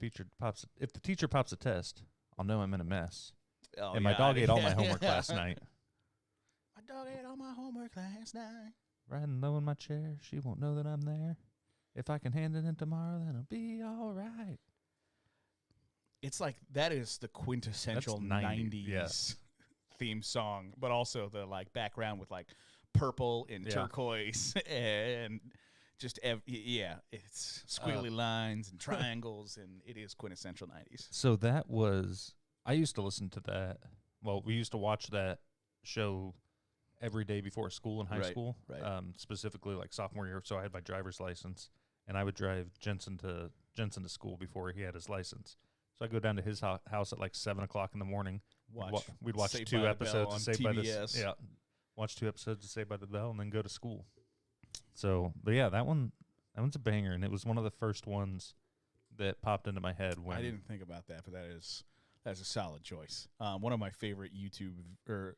if the teacher pops a test, I'll know I'm in a mess. Oh, and my dog ate all my homework last night. My dog ate all my homework last night. Riding low in my chair, she won't know that I'm there. If I can hand it in tomorrow, then it'll be all right. It's like that is the quintessential That's 90s yes. theme song, but also the like background with like purple and turquoise and just it's squiggly lines and triangles, and it is quintessential 90s. So I used to listen to that. Well, we used to watch that show every day before school in high school, right. Specifically like sophomore year. So I had my driver's license, and I would drive Jensen to school before he had his license. So I go down to his house at like 7 o'clock in the morning. We'd watch Saved 2 by the episodes Bell of Saved by the watch 2 episodes of Saved by the Bell, and then go to school. So, but yeah, that one's a banger, and it was one of the first ones that popped into my head when I didn't think about that, but that's a solid choice. One of my favorite YouTube or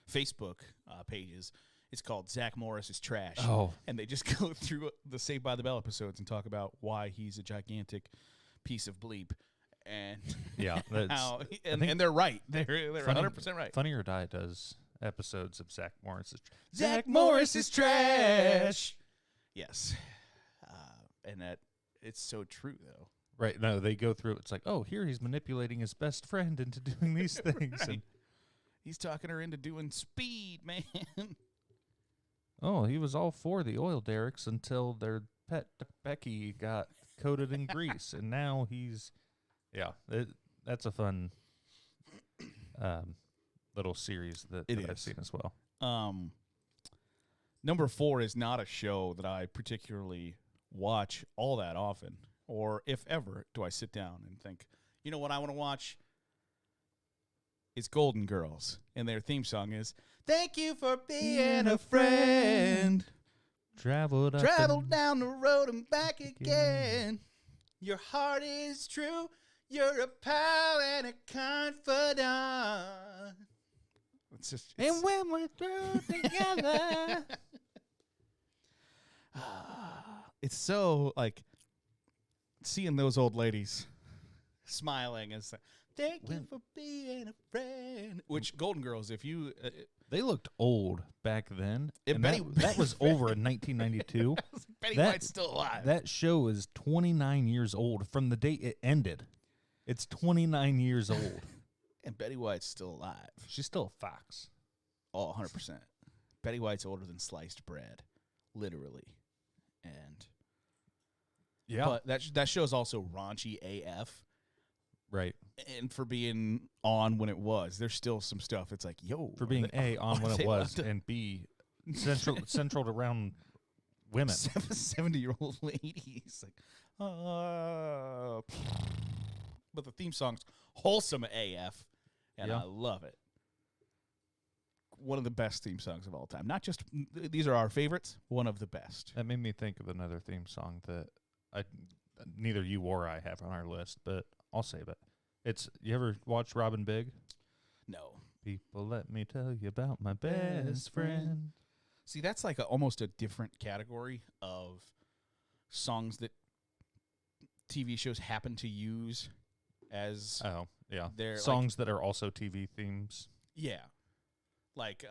Facebook pages. It's called Zach Morris's Trash. Oh, and they just go through the Saved by the Bell episodes and talk about why he's a gigantic piece of bleep. And yeah, and they're right. They're 100% right. Funny or Die does episodes of Zach Morris's Trash. Yes, and that it's so true though. Right? No, they go through. It's like, oh, here he's manipulating his best friend into doing these things, Right. and He's talking her into doing speed, man. oh, he was all for the oil derricks until their pet Becky got coated in grease, and now he's. Yeah, that's a fun little series that I've seen as well. Number 4 is not a show that I particularly watch all that often, or if ever do I sit down and think, you know what I want to watch? It's Golden Girls, and their theme song is, "Thank you for being a friend. Traveled down the road and back again. Your heart is true. You're a pal and a confidant." And when we're through together. It's so, like, seeing those old ladies smiling as, "Thank you for being a friend." Which, Golden Girls, if you... they looked old back then. And that was over in 1992. Betty White's still alive. That show is 29 years old from the date it ended. It's 29 years old. And Betty White's still alive. She's still a fox. Oh, 100%. Betty White's older than sliced bread. Literally. And... Yeah. But that show's also raunchy AF. Right. And for being on when it was, there's still some stuff. It's like, yo. For being A, on when it was, and B, central around women. 70-year-old ladies. Like, but the theme song's wholesome AF, and I love it. One of the best theme songs of all time. Not just, these are our favorites, one of the best. That made me think of another theme song that neither you or I have on our list, but I'll save it. You ever watch Robin Big? No. People, let me tell you about my best friend. See, that's like almost a different category of songs that TV shows happen to use as their songs that are also TV themes. Yeah. Like,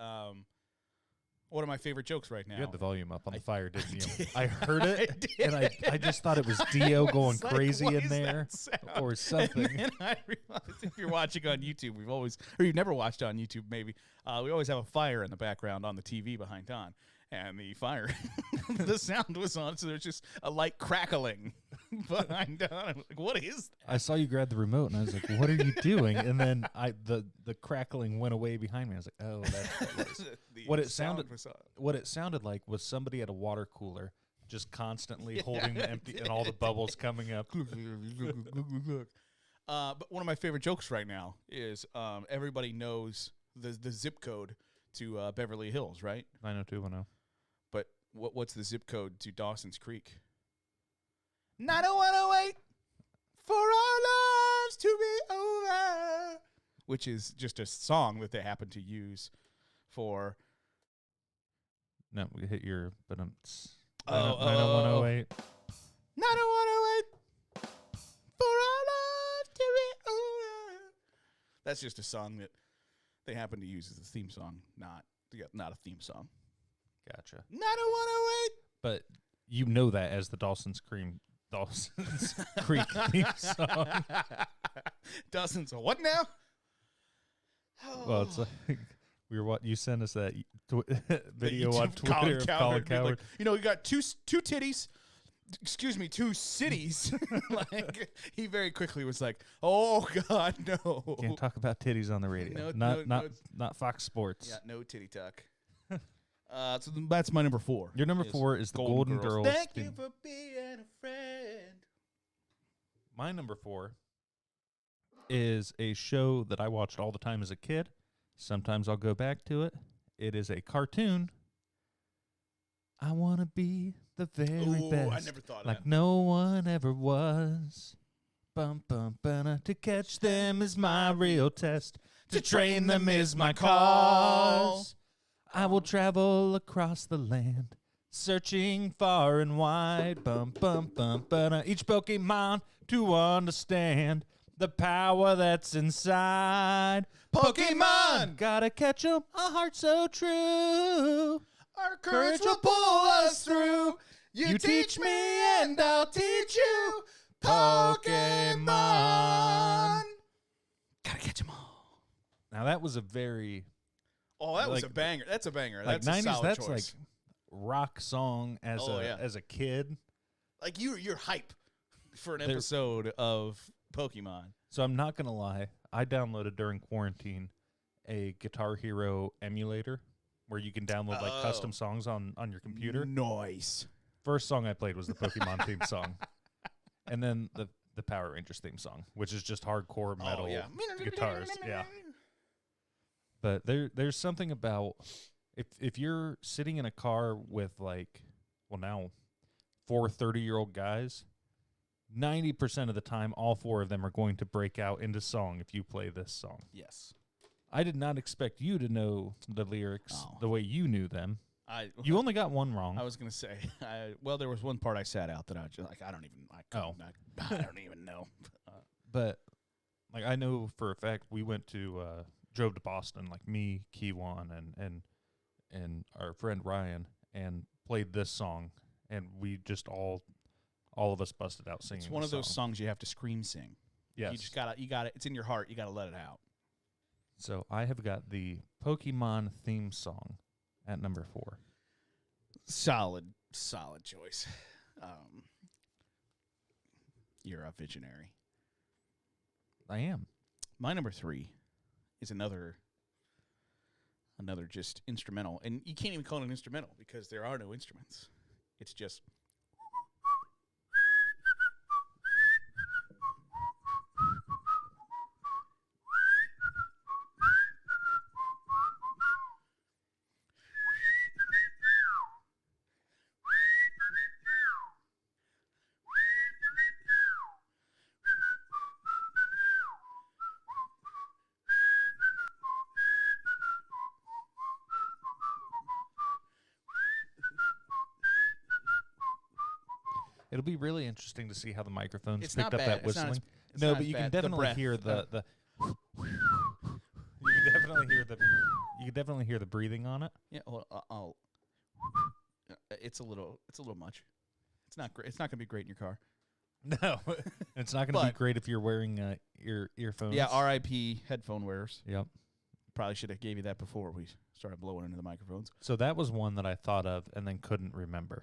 one of my favorite jokes right now. You had the volume up on the fire, didn't you? Did. I heard it, I did. and I just thought it was Dio going like, crazy what in is there that sound? or something. And then I realized if you're watching on YouTube, you've never watched on YouTube maybe, we always have a fire in the background on the TV behind Don. And the fire, the sound was on, so there's just a light crackling behind Don. I'm like, what is that? I saw you grab the remote, and I was like, what are you doing? And then the crackling went away behind me. I was like, oh, that's what it sounded. What it sounded like was somebody at a water cooler just constantly holding the empty and all the bubbles coming up. But one of my favorite jokes right now is everybody knows the zip code to Beverly Hills, right? 90210. But what's the zip code to Dawson's Creek? 90108 for our lives to be over. Which is just a song that they happen to use for. No, we hit your 90108 90108. 90108 for our That's just a song that they happen to use as a theme song, not a theme song. Gotcha. Not a 108. But you know that as the Dawson's Creek theme song. Dawson's what now? Well, it's like you sent us that video on Twitter Colin of Cowherd. Colin Cowherd. Like, you got two titties. Excuse me, two cities. Like he very quickly was like, "Oh God, no! Can't talk about titties on the radio. Not Fox Sports." Yeah, no titty talk. So that's my number 4. Your number 4 is the Golden Girls. Thank you for being a friend. My number 4 is a show that I watched all the time as a kid. Sometimes I'll go back to it. It is a cartoon. I want to be the very best. I never thought of like that. no one ever was. Bum, bum, bum, to catch them is my real test. To train them is my cause. I will travel across the land, searching far and wide. Bum, bum, bum, bum, each Pokemon to understand the power that's inside. Pokemon! Gotta catch 'em, a heart so true. Our courage will pull us through. You teach me and I'll teach you. Pokemon. Gotta catch 'em all. Now that was a very... Oh, that was a banger. That's a banger. Like That's 90s, a solid that's choice. like rock song as a kid. Like you're hype for an episode of Pokemon. So I'm not going to lie. I downloaded during quarantine a Guitar Hero emulator where you can download like custom songs on your computer. Nice. First song I played was the Pokemon theme song. And then the Power Rangers theme song, which is just hardcore metal guitars. Yeah. But there's something about if you're sitting in a car with now 4 30-year-old guys, 90% of the time, all 4 of them are going to break out into song if you play this song. Yes. I did not expect you to know the lyrics the way you knew them. You only got one wrong. I was going to say, there was one part I sat out that I was just like, I don't even know. But I know for a fact we drove to Boston, like me, Kiwan, and our friend Ryan, and played this song, and we just all of us busted out singing. It's one of those songs you have to scream sing. Yes. You just gotta, it's in your heart. You gotta let it out. So I have got the Pokemon theme song at number 4. Solid choice. You're a visionary. I am. My number 3 is another just instrumental, and you can't even call it an instrumental because there are no instruments. It's just It'll be really interesting to see how the microphones It's picked not up bad. that It's not whistling. as- No, not but as you can bad. The definitely breath. hear the you can definitely hear the breathing on it. yeah. Well, it's a little much. It's not great. It's not gonna be great in your car. No, it's not going to be great if you're wearing earphones. Yeah. R.I.P. headphone wearers. Yep. Probably should have gave you that before we started blowing into the microphones. So that was one that I thought of and then couldn't remember,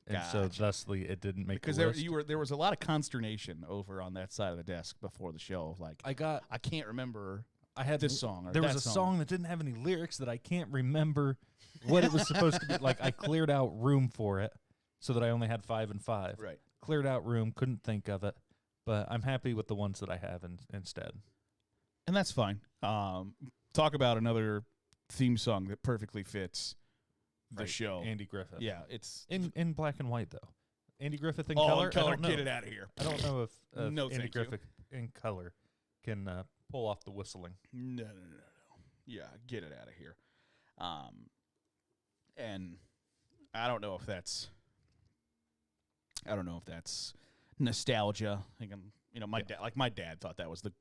and so Gotcha. thusly it didn't make Because the list. there was a lot of consternation over on that side of the desk before the show. Like I can't remember. I had this song or there that was a song. song that didn't have any lyrics that I can't remember what it was supposed to be. Like I cleared out room for it so that I only had 5 and 5. Right. Cleared out room, couldn't think of it, but I'm happy with the ones that I have instead. And that's fine. Talk about another theme song that perfectly fits the show. Andy Griffith. Yeah, it's in black and white though. Andy Griffith in oh, color. in color. I don't know. Get it out of here. I don't know if No, Andy thank you. Griffith in color can pull off the whistling. No. Yeah, get it out of here. And I don't know if that's nostalgia. I think my dad thought that was the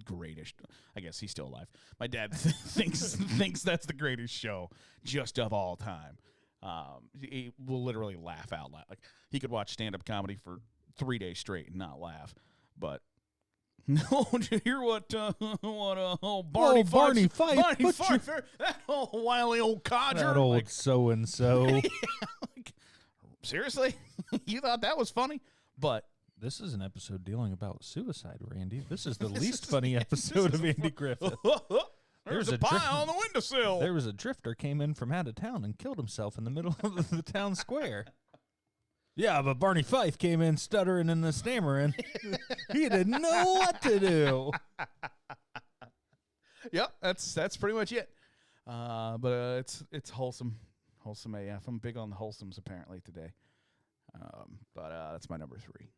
greatest. I guess he's still alive. My dad thinks that's the greatest show just of all time. He will literally laugh out loud. Like he could watch stand-up comedy for 3 days straight and not laugh. But no, did you hear what Barney Fife, that old wily old codger, that old so and so. Seriously, you thought that was funny? But this is an episode dealing about suicide, Randy. This is the least funny episode of Andy Griffith. There's a pie on the windowsill. There was a drifter came in from out of town and killed himself in the middle of the town square. Yeah, but Barney Fife came in stuttering and stammering. He didn't know what to do. Yep, that's pretty much it. But it's wholesome AF. I'm big on the wholesomes apparently today. But that's my number 3.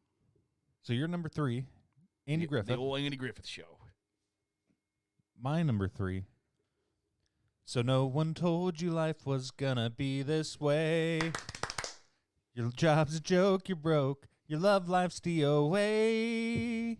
So you're number 3, Andy Griffith. The old Andy Griffith Show. My number 3. So no one told you life was gonna be this way. Your job's a joke, you're broke. Your love life's DOA.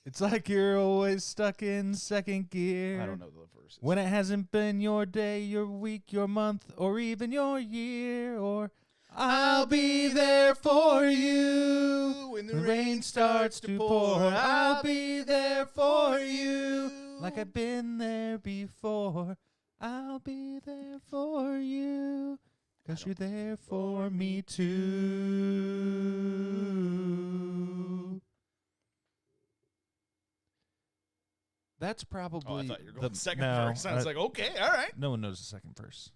It's like you're always stuck in second gear. I don't know the verses. When it hasn't been your day, your week, your month, or even your year, or I'll be there for you when the rain starts to pour. I'll be there for you like I've been there before. I'll be there for you 'cause you're there for me too. That's probably I thought you were going the second verse. I was like, okay, all right. No one knows the second verse.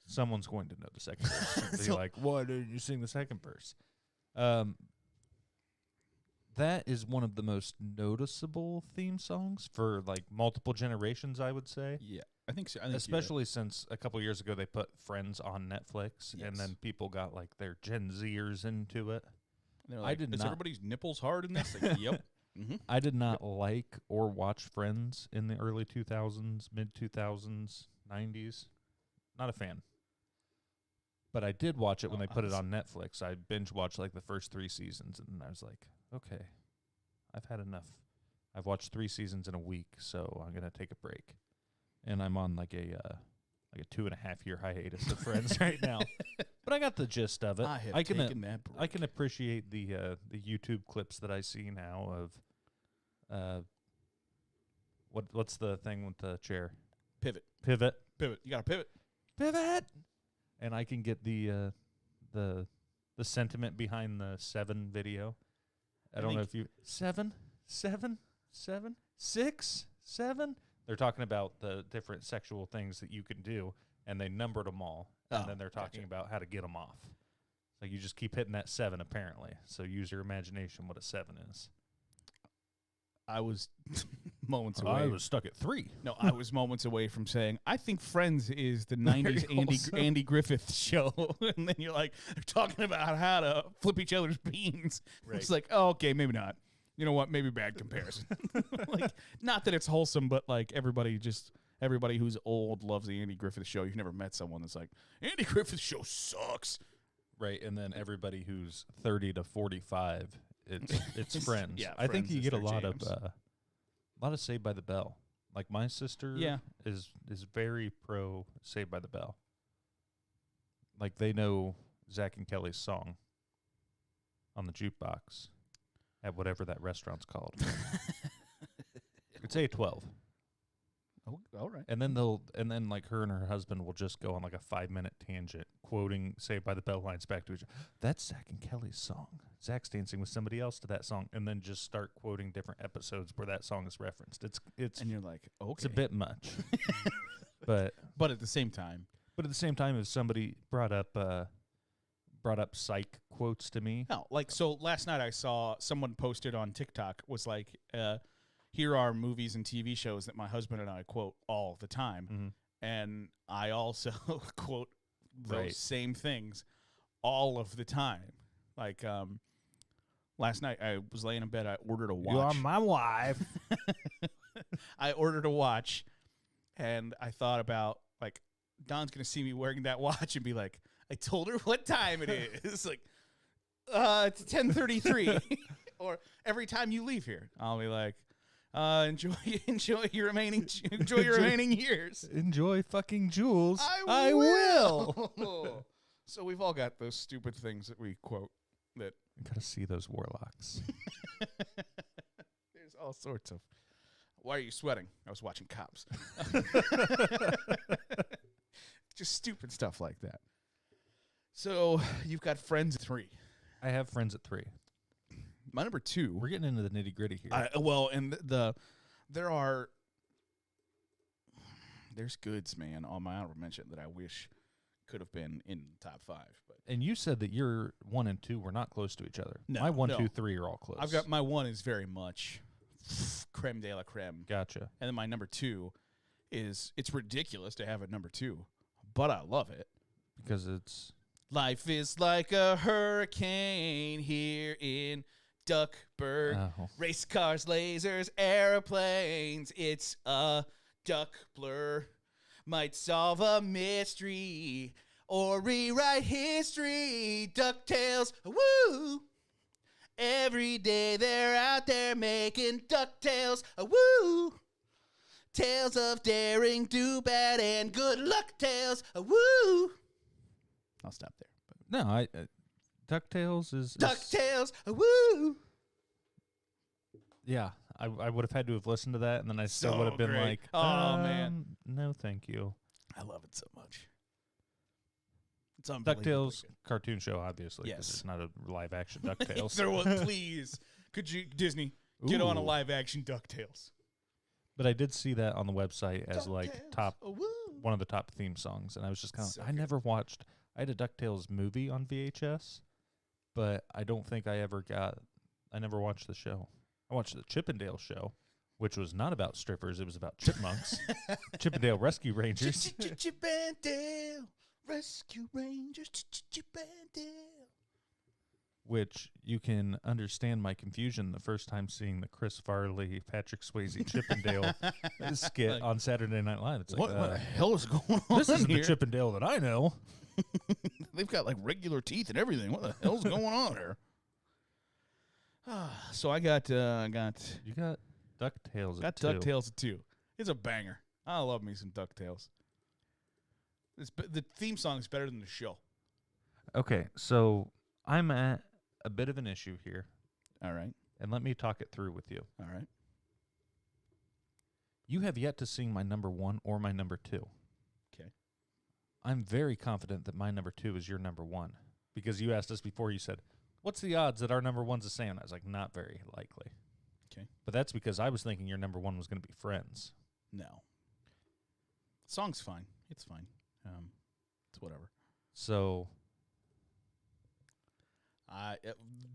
Someone's going to know the second verse. Be like, why didn't you sing the second verse? That is one of the most noticeable theme songs for like multiple generations, I would say. Yeah, I think so. Especially since a couple years ago they put Friends on Netflix, and then people got like their Gen Zers into it. Like, is everybody's nipples hard in this? Like, yep. Mm-hmm. I did not like or watch Friends in the early 2000s, mid 2000s, 90s. Not a fan. But I did watch it when they put it on Netflix. I binge watched like the first 3 seasons, and I was like, okay, I've had enough. I've watched 3 seasons in a week, so I'm gonna take a break. And I'm on like a 2.5-year hiatus of Friends right now. But I got the gist of it. I can appreciate the YouTube clips that I see now of what's the thing with the chair? Pivot. You got to pivot. And I can get the sentiment behind the 7 video. I don't know if you 7. They're talking about the different sexual things that you can do, and they numbered them all, and then they're talking about how to get them off. So you just keep hitting that 7 apparently. So use your imagination what a 7 is. I was moments away. I was stuck at 3. No, I was moments away from saying, I think Friends is the 90s Andy Griffith show. And then you're like, they're talking about how to flip each other's beans. Right. It's like, oh, okay, maybe not. You know what? Maybe bad comparison. Like, not that it's wholesome, but like everybody who's old loves the Andy Griffith show. You've never met someone that's like, Andy Griffith show sucks. Right, and then everybody who's 30 to 45, it's Friends. Yeah, I think you get a lot jams. of Saved by the Bell. Like my sister is very pro Saved by the Bell. Like they know Zach and Kelly's song on the jukebox at whatever that restaurant's called. It's A12. Oh, all right. And then like her and her husband will just go on like a 5-minute tangent quoting Saved by the Bell lines back to each other. That's Zach and Kelly's song. Zach's dancing with somebody else to that song, and then just start quoting different episodes where that song is referenced. It's and you're like, okay, it's a bit much. but at the same time, if somebody brought up psych quotes to me. No, like so last night I saw someone posted on TikTok was like, here are movies and TV shows that my husband and I quote all the time. Mm-hmm. And I also quote those same things all of the time. Like last night I was laying in bed, I ordered a watch. You are my wife. I ordered a watch, and I thought about, like, Don's going to see me wearing that watch and be like, I told her what time it is. Like, it's 10:33. Or every time you leave here, I'll be like, enjoy your remaining years. Enjoy fucking Jules. I will. So we've all got those stupid things that we quote. That You gotta see those warlocks. there's all sorts of. Why are you sweating? I was watching Cops. Just stupid stuff like that. So you've got Friends at 3. I have Friends at 3. My number 2. We're getting into the nitty gritty here. There's goods, man, on my honorable mention that I wish could have been in the top 5. But And you said that your 1 and 2 were not close to each other. No, My 1, no. 2, 3 are all close. I've got my 1 is very much creme de la creme. Gotcha. And then my number 2 is, it's ridiculous to have it number 2, but I love it. Because it's... Life is like a hurricane here in Duckburg. Oh. Race cars, lasers, airplanes. It's a duck blur. Might solve a mystery or rewrite history. DuckTales, woo! Every day they're out there making DuckTales, woo! Tales of daring, do bad, and good luck tales, woo! I'll stop there. No, DuckTales is... DuckTales, woo! Yeah, I would have had to have listened to that, and then I still So would have been great. like, Oh, man. No, thank you. I love it so much. It's unbelievable. DuckTales cartoon show, obviously. 'Cause Yes. it's not a live-action DuckTales. There was, please. Could you, Disney, get on a Ooh. live-action DuckTales? But I did see that on the website as like DuckTales, top woo! one of the top theme songs, and I was just kind of So I good. never watched. I had a DuckTales movie on VHS, but I don't think I never watched the show. I watched the Chippendale show, which was not about strippers. It was about chipmunks. Chippendale Rescue Rangers. Chippendale Rescue Rangers. Chippendale. Which you can understand my confusion the first time seeing the Chris Farley, Patrick Swayze Chippendale skit Like, on Saturday Night Live. It's What like, the hell is going on this isn't here? the Chippendale that I know. They've got like regular teeth and everything. What the hell's going on here? So I got You got DuckTales at 2. DuckTales at 2. It's a banger. I love me some DuckTales. The theme song is better than the show. Okay, so I'm at a bit of an issue here, All right. and let me talk it through with you. All right. You have yet to sing my number 1 or my number 2. Okay. I'm very confident that my number 2 is your number 1, because you asked us before, you said, what's the odds that our number 1's the same? And I was like, not very likely. Okay. But that's because I was thinking your number 1 was going to be Friends. No. Song's fine. It's fine. It's whatever. So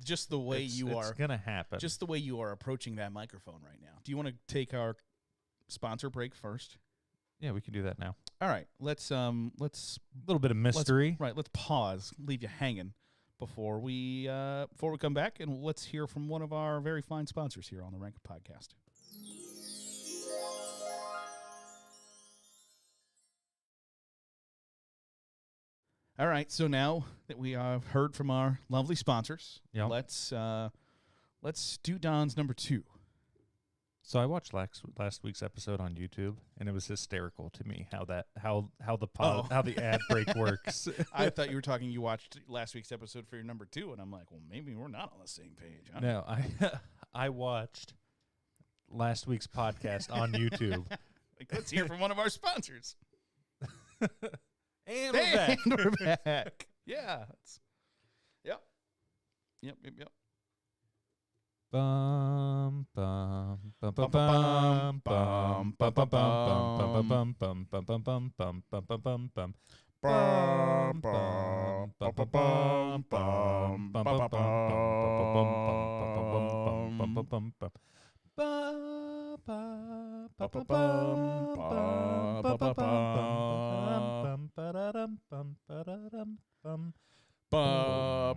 Just the way it's you are. going to happen. Just the way you are approaching that microphone right now. Do you want to take our sponsor break first? Yeah, we can do that now. All right. Let's A little bit of mystery. let's pause, leave you hanging before we come back, and let's hear from one of our very fine sponsors here on the Rank Podcast. All right, so now that we have heard from our lovely sponsors, Yep. let's do Don's number 2. So I watched last week's episode on YouTube, and it was hysterical to me how the ad break works. I thought you were talking. You watched last week's episode for your number 2, and I'm like, well, maybe we're not on the same page. Huh? No, I watched last week's podcast on YouTube. Like, let's hear from one of our sponsors. And we're back. And we're back. Yeah. Yep. Bum bum bum bum bum bum bum bum bum bum bum bum bum bum bum bum bum bum bum bum. Bum bum bum bum bum bum bum bum bum bum bum bum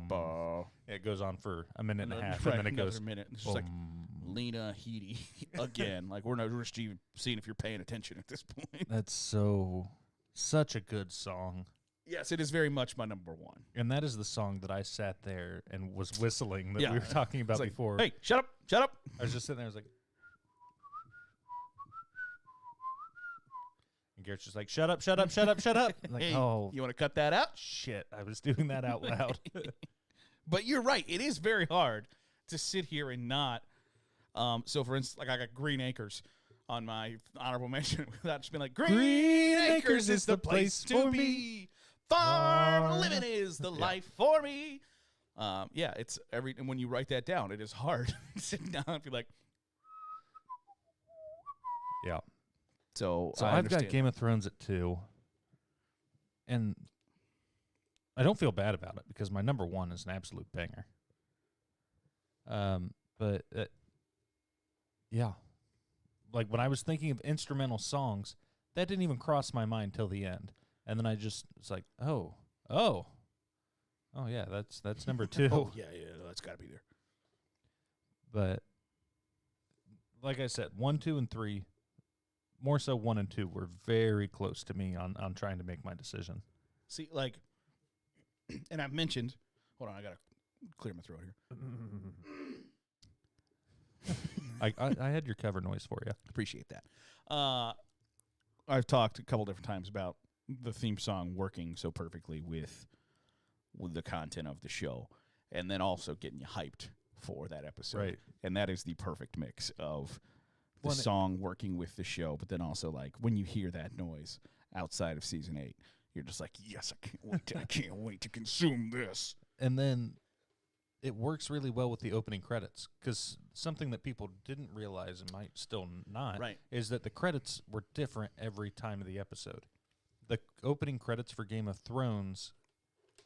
bum. Yeah, it goes on for a minute and a half, and then it goes. Minute. It's just like Lena Headey again. Like we're just even seeing if you're paying attention at this point. That's such a good song. Yes, it is very much my number one. And that is the song that I sat there and was whistling that Yeah. we were talking about Like, before. hey, shut up, shut up. I was just sitting there, I was like... And Garrett's just like, shut up, shut up, shut up, shut up. I'm like, Hey, oh, you want to cut that out? shit. I was doing that out loud. But you're right. It is very hard to sit here and not. So, for instance, like I got Green Acres on my honorable mention without just being like, Green Acres is the place to be. Farm living is the life for me. Yeah, it's and when you write that down, it is hard sitting down and be like, Yeah. So I've got Game of Thrones at 2. And I don't feel bad about it because my number 1 is an absolute banger. But yeah. Like when I was thinking of instrumental songs, that didn't even cross my mind till the end. And then I just was like, oh yeah, that's number 2. Oh, yeah, that's got to be there. But like I said, 1, 2, and 3, more so 1 and 2, were very close to me on trying to make my decision. See, like, and I've mentioned, hold on, I got to clear my throat here. I had your cover noise for you. Appreciate that. I've talked a couple different times about the theme song working so perfectly with the content of the show, and then also getting you hyped for that episode. Right. And that is the perfect mix of the song working with the show, but then also like when you hear that noise outside of season 8, you're just like, yes, I can't wait to consume this. And then it works really well with the opening credits, because something that people didn't realize and might still not is that the credits were different every time of the episode. The opening credits for Game of Thrones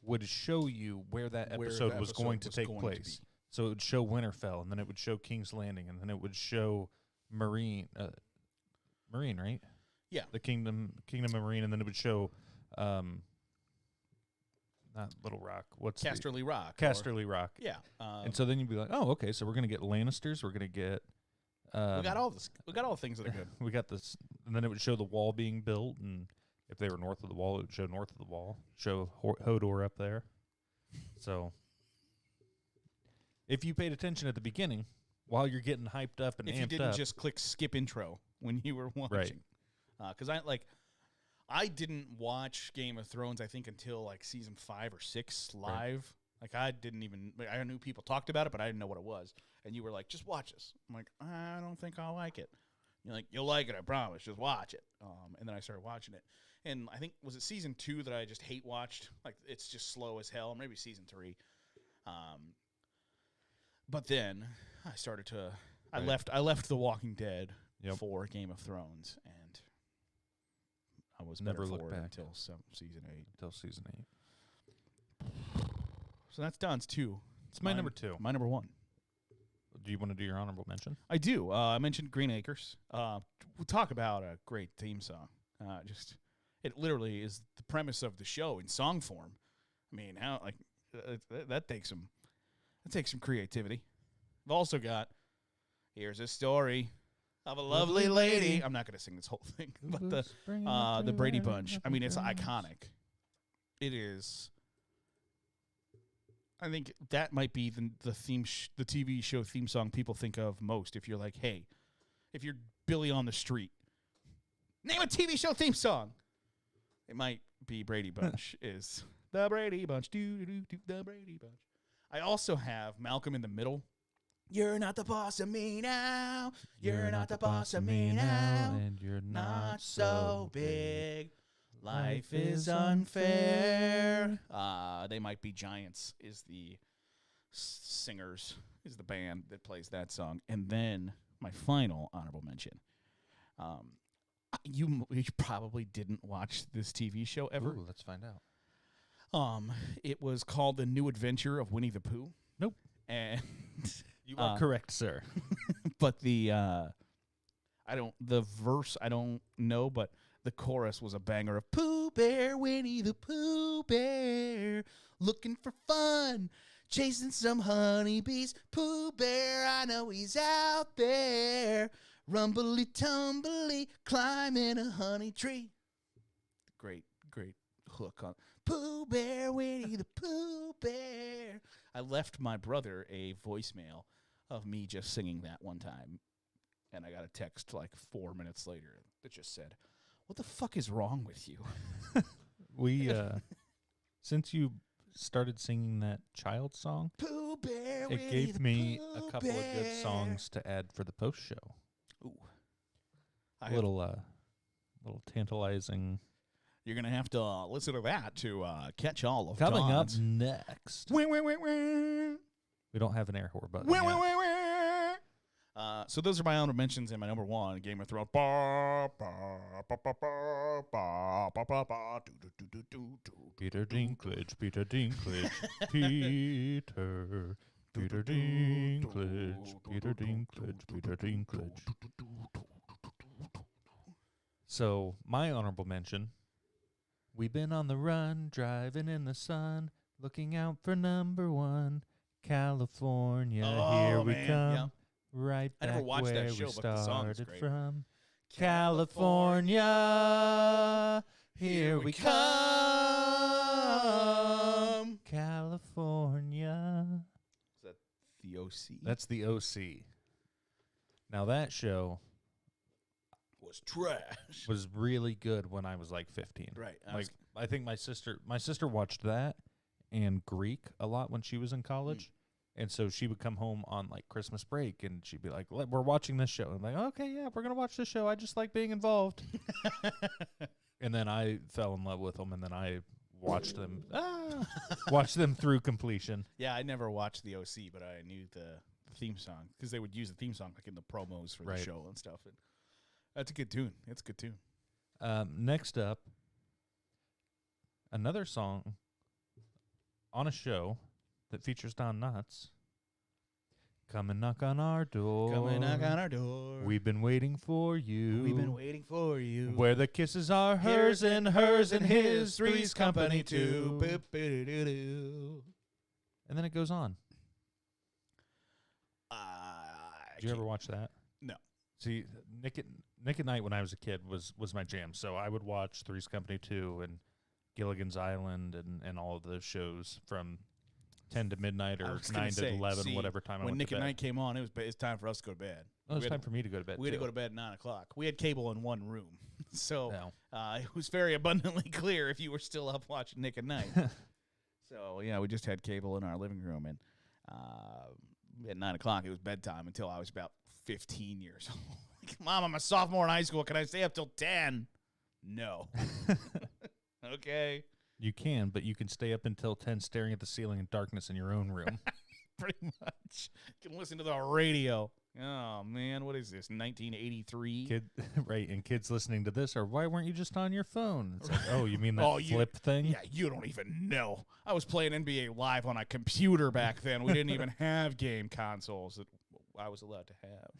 would show you where that episode was going to take place. So it would show Winterfell, and then it would show King's Landing, and then it would show Marine, right? Yeah. The Kingdom of Marine, and then it would show, not Little Rock. What's Casterly Rock. Casterly Rock. Yeah. And so then you'd be like, oh, okay, so we're going to get Lannisters, we're going to get... we got all this. We got all the things that are good. We got this, and then it would show the wall being built, and if they were north of the wall, it would show north of the wall, show Hodor up there. So if you paid attention at the beginning, while you're getting hyped up and amped up. If you didn't just click skip intro when you were watching. Because I didn't watch Game of Thrones, I think, until like season 5 or 6 live. Like I knew people talked about it, but I didn't know what it was. And you were like, just watch this. I'm like, I don't think I'll like it. You're like, you'll like it, I promise. Just watch it. And then I started watching it. And I think, was it season 2 that I just hate watched? Like, it's just slow as hell. Maybe season 3. But then I started to, I left The Walking Dead for Game of Thrones, and I was never better looked for it back until season 8. Until season 8. So that's Don's 2. It's my number 2. My number 1. Do you want to do your honorable mention? I do. I mentioned Green Acres. We'll talk about a great theme song. It literally is the premise of the show in song form. I mean, that takes some creativity. I've also got, here's a story of a lovely lady. I'm not going to sing this whole thing, but the Brady Bunch. I mean, it's iconic. It is. I think that might be the theme, the TV show theme song people think of most. If you're like, hey, if you're Billy on the street, name a TV show theme song. It might be Brady Bunch. Is the Brady Bunch? The Brady Bunch. I also have Malcolm in the Middle. You're not the boss of me now. You're not the boss of me now. And you're not so big. Life is unfair. They Might Be Giants is the singers, is the band that plays that song. And then my final honorable mention. You probably didn't watch this TV show ever. Ooh, let's find out. It was called The New Adventure of Winnie the Pooh. Nope. And you are correct, sir. But the verse I don't know, but the chorus was a banger of Pooh Bear, Winnie the Pooh Bear, looking for fun, chasing some honeybees. Pooh Bear, I know he's out there, rumbly tumbly, climbing a honey tree. Great hook on Pooh Bear, Winnie the Pooh Bear. I left my brother a voicemail of me just singing that one time, and I got a text like 4 minutes later that just said, "What the fuck is wrong with you?" We, since you started singing that child song, Pooh Bear, it gave me a couple of good songs to add for the post show. Ooh. Little tantalizing. You're going to have to listen to that to catch all of Coming John's. up next. Wah, wah, wah, wah. We don't have an air horn button Wah, yet. wah, wah, wah. So those are my honorable mentions, and my number one, Game of Thrones. Ba, ba, ba, ba, ba, ba, ba, ba, ba, do, do, do, do, do, do, Peter do, Dinklage, Peter Dinklage, Peter Dinklage, Peter Dinklage, Peter Dinklage. So, my honorable mention, we've been on the run, driving in the sun, looking out for number one, California, here we man, come, yeah. right I back never watched where that show, we but the song is started great. from. California, here we come. California. Is that the OC? That's the OC. Now that show was trash. was really good when I was like 15. Right. I think my sister watched that and Greek a lot when she was in college. And so she would come home on like Christmas break and she'd be like, "We're watching this show." And I'm like, "Okay, yeah, we're going to watch this show. I just like being involved." And then I fell in love with them, and then I watched them through completion. Yeah, I never watched the OC, but I knew the theme song because they would use the theme song like in the promos for the show and stuff. And that's a good tune. It's a good tune. Next up, another song on a show that features Don Knotts. Come and knock on our door. Come and knock on our door. We've been waiting for you. We've been waiting for you. Where the kisses are hers and his, three's company too. Boop-a-doo-doo-doo. And then it goes on. Did you ever watch that? No. See, Nick at Night when I was a kid was my jam. So I would watch Three's Company 2 and Gilligan's Island and all of those shows from 10 to midnight or 9 to 11, whatever time I when went Nick to at bed. Night came on, it's time for us to go to bed. Oh, it's time for me to go to bed, We had to go to bed at 9 o'clock. We had cable in one room. So it was very abundantly clear if you were still up watching Nick at Night. So, yeah, we just had cable in our living room. And at 9 o'clock, it was bedtime until I was about 15 years old. Like, Mom, I'm a sophomore in high school. Can I stay up till 10? No. Okay. You can, but you can stay up until 10 staring at the ceiling in darkness in your own room. Pretty much. You can listen to the radio. Oh, man, what is this, 1983? Right, and kids listening to this are, why weren't you just on your phone? It's like, oh, you mean that flip thing? Yeah, you don't even know. I was playing NBA Live on a computer back then. We didn't even have game consoles that I was allowed to have.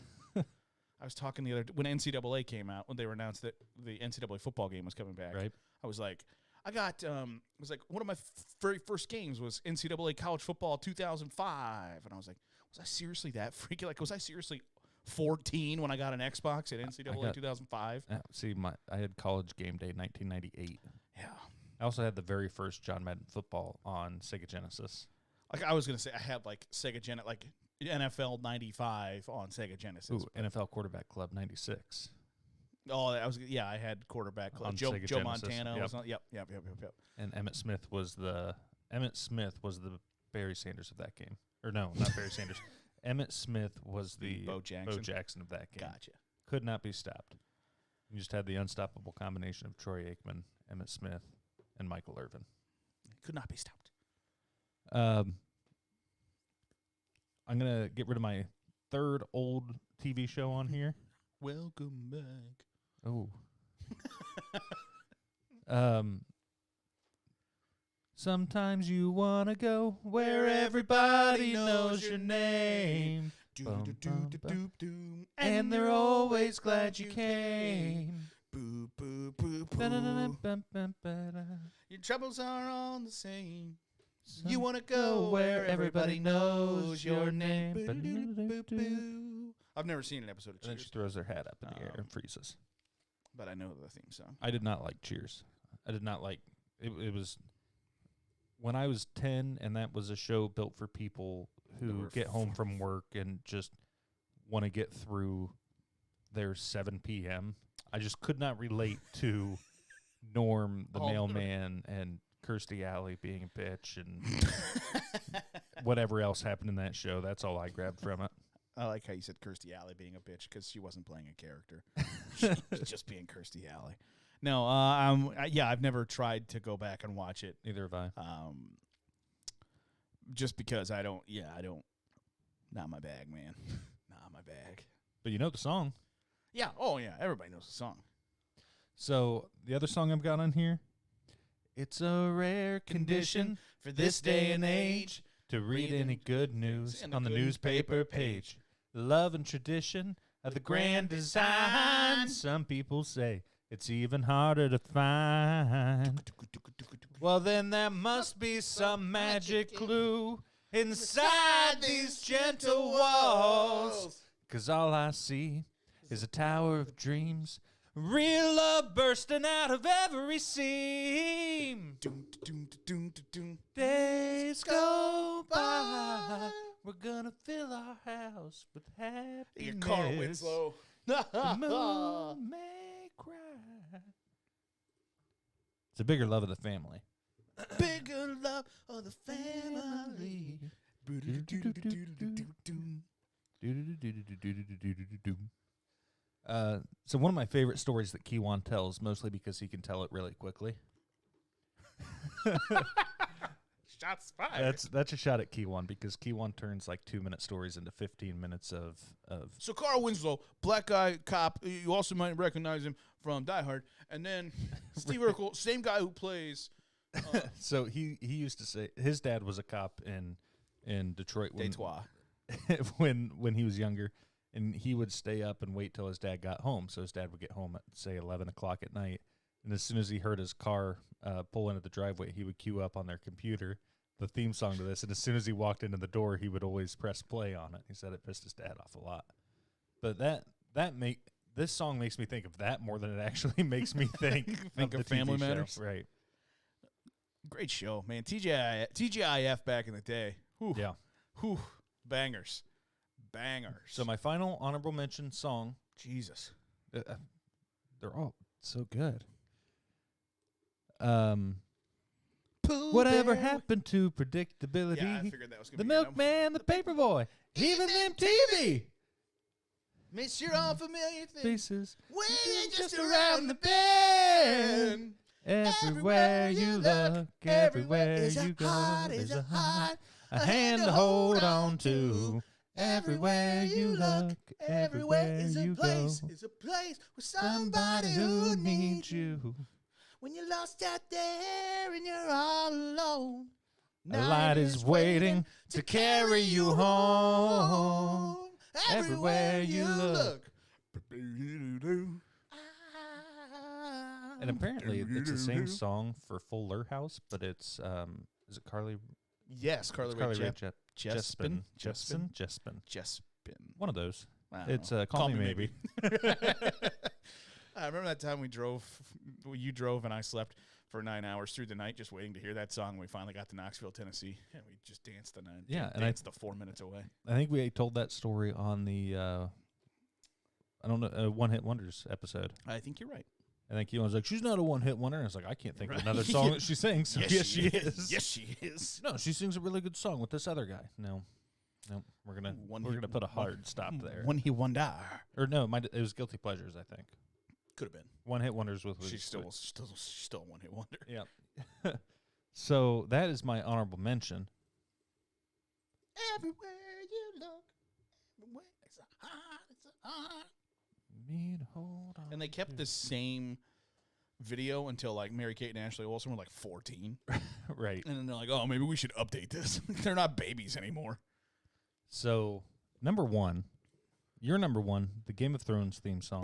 I was talking the other when NCAA came out, when they were announced that the NCAA football game was coming back. Right. I was like, one of my very first games was NCAA College Football 2005. And I was like, was I seriously that freaky? Like, was I seriously 14 when I got an Xbox at NCAA 2005? See, I had College Game Day 1998. Yeah. I also had the very first John Madden football on Sega Genesis. Like, I was going to say, I had, like, like NFL 95 on Sega Genesis. Ooh, NFL Quarterback Club 96. Oh, I had quarterback club. On Joe Sega Montana Genesis. was on. Yep. And Emmitt Smith was the Barry Sanders of that game. Or no, not Barry Sanders. Emmitt Smith was the Bo Jackson of that game. Gotcha. Could not be stopped. You just had the unstoppable combination of Troy Aikman, Emmitt Smith, and Michael Irvin. Could not be stopped. I'm gonna get rid of my third old TV show on here. Welcome back. Oh. Sometimes you wanna go where everybody knows your name. Bum, bum, bum. And they're always glad you came. Boo, boo, boo, boo. Your troubles are all the same. You want to go where everybody knows your name. I've never seen an episode of And then Cheers, she throws her hat up in the air and freezes. but I know the theme song. I did not like Cheers. I did not like it. It was when I was 10, and that was a show built for people who get home from work and just want to get through their 7 p.m., I just could not relate to Norm, the mailman, and Kirstie Alley being a bitch, and whatever else happened in that show. That's all I grabbed from it. I like how you said Kirstie Alley being a bitch because she wasn't playing a character. She was just being Kirstie Alley. No, I've never tried to go back and watch it. Neither have I. Just because I don't. Not my bag, man. Not my bag. But you know the song. Yeah. Oh, yeah. Everybody knows the song. So the other song I've got on here, it's a rare condition for this day and age to read any good news on the newspaper page. Love and tradition of the grand design. Some people say it's even harder to find. Well, then there must be some magic clue inside these gentle walls. 'Cause all I see is a tower of dreams, real love bursting out of every seam. Days go by, we're gonna fill our house with happiness. Your car went slow. The moon may cry. It's a bigger love of the family. Bigger love of the family. So one of my favorite stories that Kiwan tells, mostly because he can tell it really quickly. Shots fired. That's a shot at Kiwan, because Kiwan turns like 2-minute stories into 15 minutes of. So Carl Winslow, black guy cop. You also might recognize him from Die Hard. And then Steve Urkel, same guy who plays. So he used to say his dad was a cop in Detroit when he was younger, and he would stay up and wait till his dad got home. So his dad would get home at, say, 11 o'clock at night, and as soon as he heard his car pull into the driveway, he would cue up on their computer the theme song to this, and as soon as he walked into the door, he would always press play on it. He said it pissed his dad off a lot. But this song makes me think of that more than it actually makes me think of Family Matters. Show. Right. Great show, man. TGIF back in the day. Whew. Yeah. Whew. Bangers. So my final honorable mention song. Jesus. They're all so good. Pooh Whatever Bear. happened to predictability? Yeah, I figured that was going The to be milkman, the paperboy, even them TV Miss your unfamiliar thing. faces. When you're just around the bend. Everywhere you look, everywhere you go, there's a heart, a hand to hold on to. Everywhere you look, everywhere you go, is a place with somebody who needs you. When you're lost out there and you're all alone, a light is waiting to carry you home. Everywhere you look. And apparently it's the same song for Fuller House, but it's is it Carly? Yes, Carly Rae Jepsen. One of those. It's Call Me Maybe. I remember that time you drove and I slept for 9 hours through the night just waiting to hear that song. We finally got to Knoxville, Tennessee, and we just danced the night. Yeah, and danced the 4 minutes away. I think we told that story on the One Hit Wonders episode. I think you're right. I think he was like, she's not a one-hit wonder. And I was like, I can't think of another song that she sings. So yes, she is. Yes, she is. No, she sings a really good song with this other guy. No, we're gonna put a hard stop there. One hit wonder. Or no, it was Guilty Pleasures, I think. Could have been. One Hit Wonders with She's still a one hit wonder. Yeah. So that is my honorable mention. Everywhere you look, everywhere it's a heart. Me to hold on. And they kept the same video until like Mary-Kate and Ashley Olsen were like 14. Right. And then they're like, oh, maybe we should update this. They're not babies anymore. So, number one, your number one, the Game of Thrones theme song.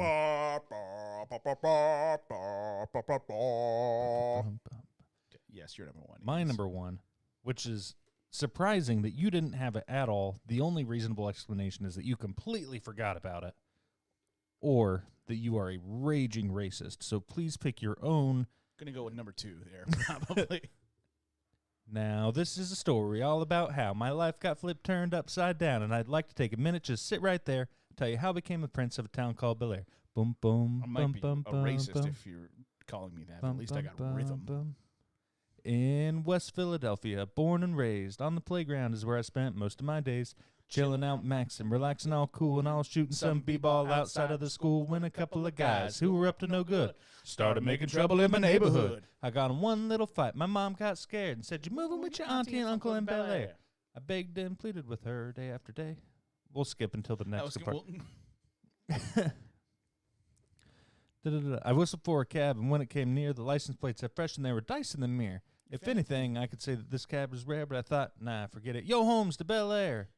Yes, you're number one. My number one, which is surprising that you didn't have it at all. The only reasonable explanation is that you completely forgot about it, or that you are a raging racist. So please pick your own. Gonna go with number two there, probably. Now, this is a story all about how my life got turned upside down, and I'd like to take a minute, just sit right there, tell you how I became a prince of a town called Bel Air. Boom, boom, I might bum, be bum, a bum, racist bum, if you're calling me that, but bum, at least I bum, got bum, rhythm. bum. In West Philadelphia, born and raised, on the playground is where I spent most of my days. Chilling out, maxing, relaxing, all cool, and all shooting some b-ball outside of the school when a couple of guys who were up to no good started making trouble in my neighborhood. I got in one little fight. My mom got scared and said, "You moving with your auntie and uncle in Bel Air?" I begged and pleaded with her day after day. We'll skip until the next part. I whistled for a cab, and when it came near, the license plate said fresh, and there were dice in the mirror. If anything, I could say that this cab was rare, but I thought, nah, forget it. Yo, Holmes to Bel Air.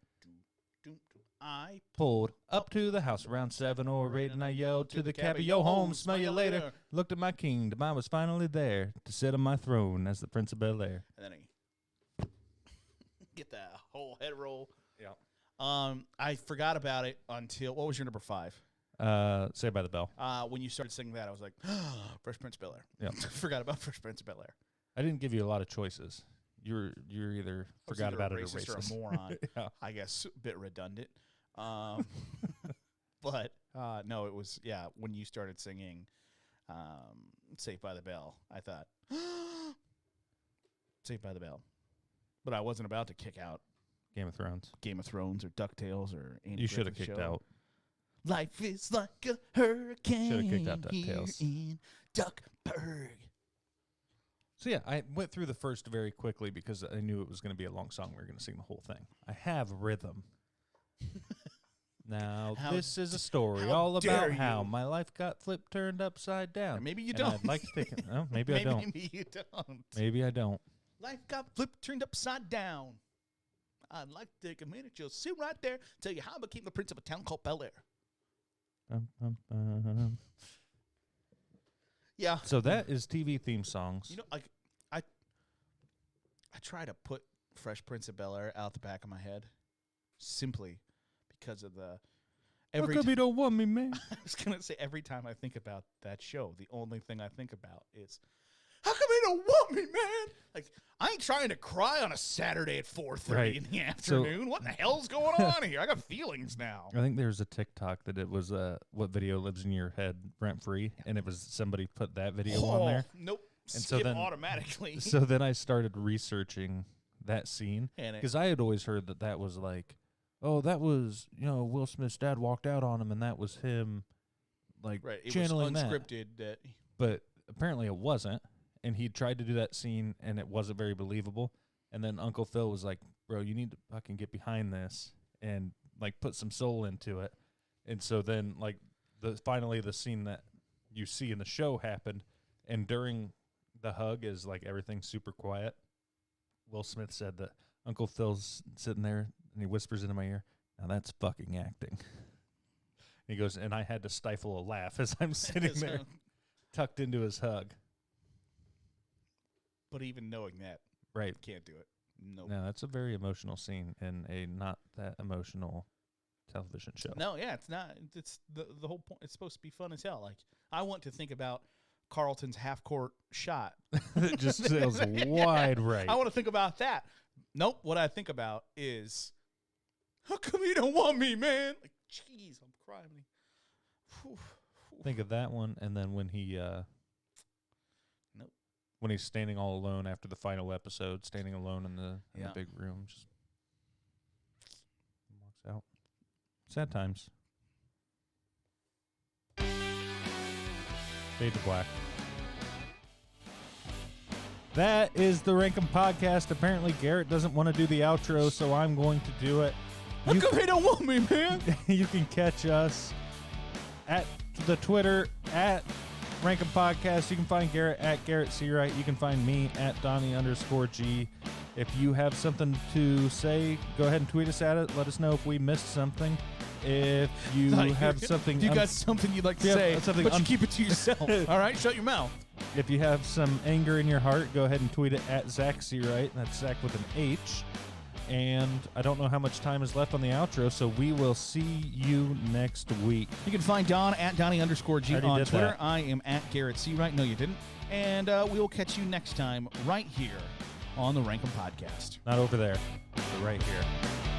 I pulled up to the house around 7 or 8, and I yelled to the cabbie, "Yo, Holmes, smell you later." Looked at my kingdom. I was finally there to sit on my throne as the Prince of Bel Air. And then I get that whole head roll. Yeah. I forgot about it until, what was your number 5? Saved by the Bell. When you started singing that, I was like, Fresh Prince of Bel Air. Yeah. Forgot about Fresh Prince of Bel Air. I didn't give you a lot of choices. You're either forgot about it or racist. Or a moron. Yeah. I guess a bit redundant. But no, it was, when you started singing Saved by the Bell, I thought, Saved by the Bell. But I wasn't about to kick out Game of Thrones or DuckTales or Andy You should have Griffith kicked Show. out. Life is like a hurricane. Should have kicked out DuckTales. Here in Duckburg. So yeah, I went through the first very quickly because I knew it was going to be a long song. We were going to sing the whole thing. I have rhythm. Now, this is a story all about how my life got turned upside down. Or maybe you and don't. I'd like to take it. No, maybe I don't. Maybe you don't. Maybe I don't. Life got turned upside down. I'd like to take a minute. You'll sit right there, tell you how I became the prince of a town called Bel Air. Yeah. So that is TV theme songs. You know, like I try to put Fresh Prince of Bel Air out the back of my head, simply because of the. How come you don't want me, man? I was gonna say every time I think about that show, the only thing I think about is, how come you don't want me, man? Like, I ain't trying to cry on a Saturday at 4:30 in the afternoon. What the hell's going on here? I got feelings now. I think there's a TikTok that it was what video lives in your head rent free, and it was somebody put that video on there. Nope. And Skip so then automatically. So then I started researching that scene because I had always heard that was like, oh, that was Will Smith's dad walked out on him, and that was him, like channeling it was unscripted that. But apparently it wasn't. And he tried to do that scene, and it wasn't very believable. And then Uncle Phil was like, bro, you need to fucking get behind this and, like, put some soul into it. And so then, like, finally the scene that you see in the show happened, and during the hug is, like, everything's super quiet. Will Smith said that Uncle Phil's sitting there, and he whispers into my ear, now that's fucking acting. And he goes, and I had to stifle a laugh as I'm sitting there tucked into his hug. But even knowing that, right, can't do it. Nope. No, that's a very emotional scene in a not that emotional television show. No, yeah, it's not. It's the whole point. It's supposed to be fun as hell. Like, I want to think about Carlton's half-court shot. It just sails wide right. I want to think about that. Nope. What I think about is, how come you don't want me, man? Like, jeez, I'm crying. Think of that one, and then when he when he's standing all alone after the final episode, standing alone in the big room, just walks out. Sad times. Fade to black. That is the Rankin Podcast. Apparently, Garrett doesn't want to do the outro, so I'm going to do it. How come he don't want me, man? You can catch us at the Twitter at Rankin Podcast. You can find Garrett at Garrett Seawright. You can find me at Donnie_G. If you have something to say, go ahead and tweet us at it. Let us know if we missed something. If you have something, you got something you'd like to say, but you keep it to yourself. All right, shut your mouth. If you have some anger in your heart, go ahead and tweet it at Zach Seawright. That's Zach with an H. And I don't know how much time is left on the outro, so we will see you next week. You can find Don at Donnie_G on Twitter. That. I am at Garrett Seawright. No, you didn't. And we will catch you next time right here on the Rankum Podcast. Not over there, but right here.